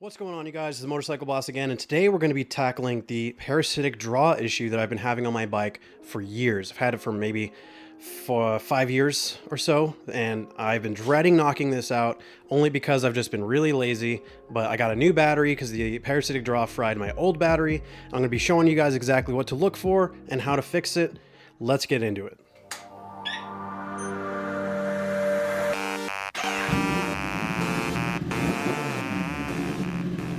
What's going on, you guys? It's the Motorcycle Boss again, and today we're going to be tackling the parasitic draw issue that I've been having on my bike for years. I've had it for maybe 5 years or so, and I've been dreading knocking this out only because I've just been really lazy. But I got a new battery because the parasitic draw fried my old battery. I'm going to be showing you guys exactly what to look for and how to fix it. Let's get into it.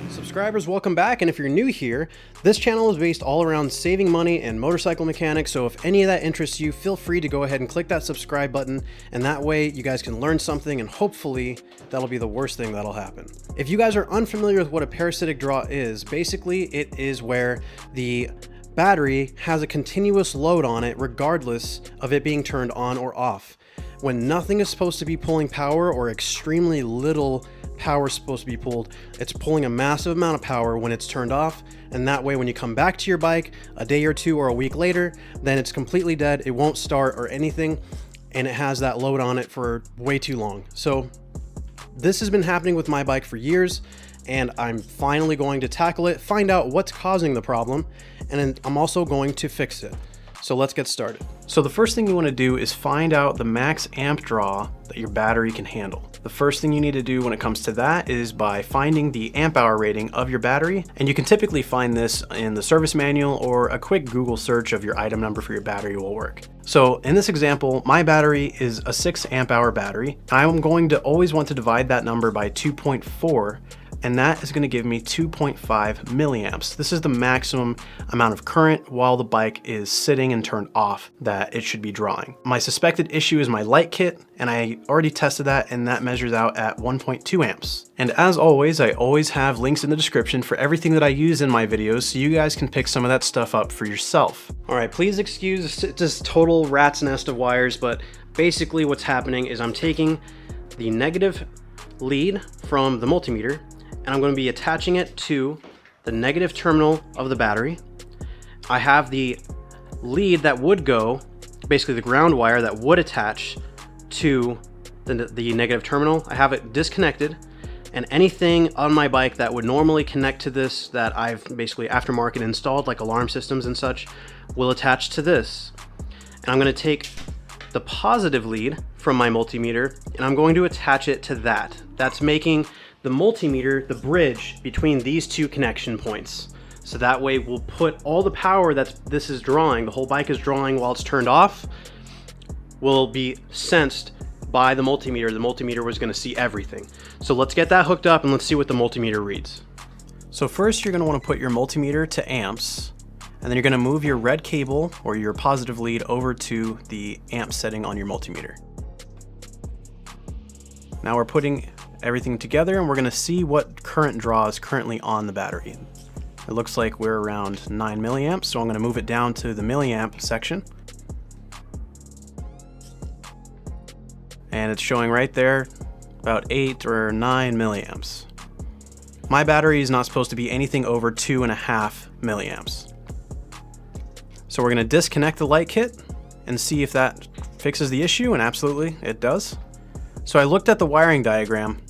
Subscribers, welcome back, and if you're new here, this channel is based all around saving money and motorcycle mechanics, so if any of that interests you, feel free to go ahead and click that subscribe button, and that way you guys can learn something, and hopefully that'll be the worst thing that'll happen. If you guys are unfamiliar with what a parasitic draw is, basically it is where the battery has a continuous load on it regardless of it being turned on or off. When nothing is supposed to be pulling power or extremely little power is supposed to be pulled, it's pulling a massive amount of power when it's turned off, and that way when you come back to your bike a day or two or a week later, then it's completely dead, it won't start or anything, and it has that load on it for way too long. So this has been happening with my bike for years, and I'm finally going to tackle it, find out what's causing the problem, and then I'm also going to fix it. So let's get started. So the first thing you want to do is find out the max amp draw that your battery can handle. The first thing you need to do when it comes to that is by finding the amp hour rating of your battery. And you can typically find this in the service manual, or a quick Google search of your item number for your battery will work. So in this example, my battery is a 6 amp hour battery. I'm going to always want to divide that number by 2.4. and that is going to give me 2.5 milliamps. This is the maximum amount of current while the bike is sitting and turned off that it should be drawing. My suspected issue is my light kit, and I already tested that, and that measures out at 1.2 amps. And as always, I always have links in the description for everything that I use in my videos, so you guys can pick some of that stuff up for yourself. All right, please excuse this total rat's nest of wires, but basically what's happening is I'm taking the negative lead from the multimeter, and I'm going to be attaching it to the negative terminal of the battery. I have the lead that would go, basically the ground wire that would attach to the negative terminal. I have it disconnected, and anything on my bike that would normally connect to this that I've basically aftermarket installed, like alarm systems and such, will attach to this. And I'm going to take the positive lead from my multimeter, and I'm going to attach it to that. That's making the multimeter the bridge between these two connection points. So that way we'll put all the power that this is drawing, the whole bike is drawing while it's turned off, will be sensed by the multimeter. The multimeter was going to see everything. So let's get that hooked up and let's see what the multimeter reads. So first you're going to want to put your multimeter to amps, and then you're going to move your red cable or your positive lead over to the amp setting on your multimeter. Now we're putting everything together, and we're going to see what current draw is currently on the battery. It looks like we're around 9 milliamps, so I'm going to move it down to the milliamp section. And it's showing right there about 8 or 9 milliamps. My battery is not supposed to be anything over 2.5 milliamps. So we're going to disconnect the light kit and see if that fixes the issue, and absolutely it does. So I looked at the wiring diagram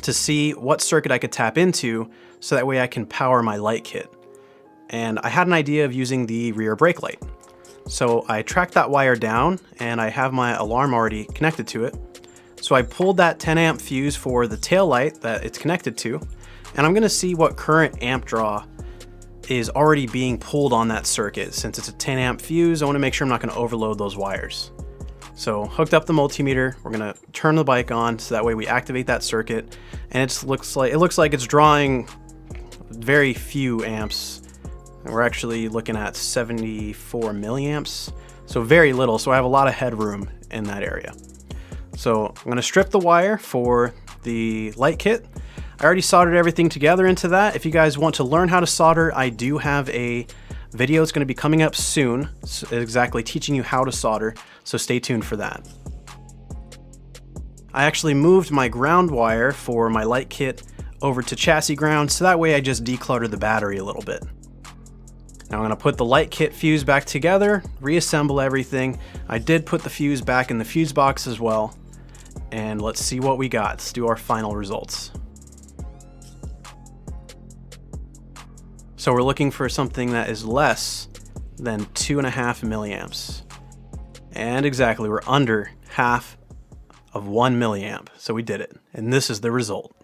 to see what circuit I could tap into so that way I can power my light kit. And I had an idea of using the rear brake light. So I tracked that wire down, and I have my alarm already connected to it. So I pulled that 10 amp fuse for the tail light that it's connected to, and I'm gonna see what current amp draw is already being pulled on that circuit. Since it's a 10 amp fuse, I wanna make sure I'm not gonna overload those wires. So hooked up the multimeter, we're gonna turn the bike on so that way we activate that circuit, and it looks like it's drawing very few amps. And we're actually looking at 74 milliamps, so very little, so I have a lot of headroom in that area. So I'm gonna strip the wire for the light kit. I already soldered everything together into that. If you guys want to learn how to solder, I do have a video that's going to be coming up soon, exactly teaching you how to solder, so stay tuned for that. I actually moved my ground wire for my light kit over to chassis ground, so that way I just decluttered the battery a little bit. Now I'm going to put the light kit fuse back together, reassemble everything. I did put the fuse back in the fuse box as well, and let's see what we got. Let's do our final results. So we're looking for something that is less than 2.5 milliamps. And exactly, we're under half of 1 milliamp. So we did it. And this is the result.